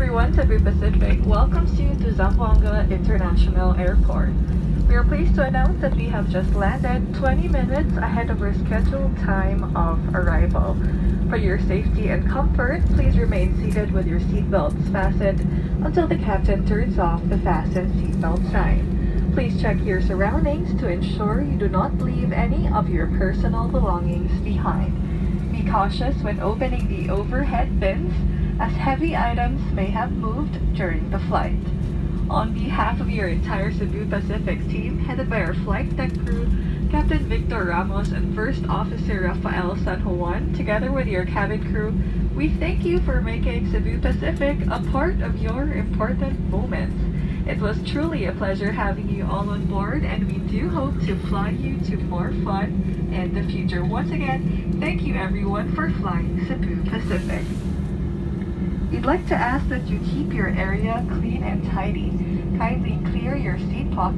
everyone, Cebu Pacific welcomes you to Zamboanga International Airport. We are pleased to announce that we have just landed 20 minutes ahead of our scheduled time of arrival. For your safety and comfort, please remain seated with your seatbelts fastened until the captain turns off the fasten seatbelt sign. Please check your surroundings to ensure you do not leave any of your personal belongings behind. Be cautious when opening the overhead bins, as heavy items may have moved during the flight. On behalf of your entire Cebu Pacific team, headed by our flight deck crew, Captain Victor Ramos and First Officer Rafael San Juan, together with your cabin crew, we thank you for making Cebu Pacific a part of your important moments. It was truly a pleasure having you all on board, and we do hope to fly you to more fun in the future. Once again, thank you everyone for flying Cebu Pacific. We'd like to ask that you keep your area clean and tidy. Kindly clear your seat pockets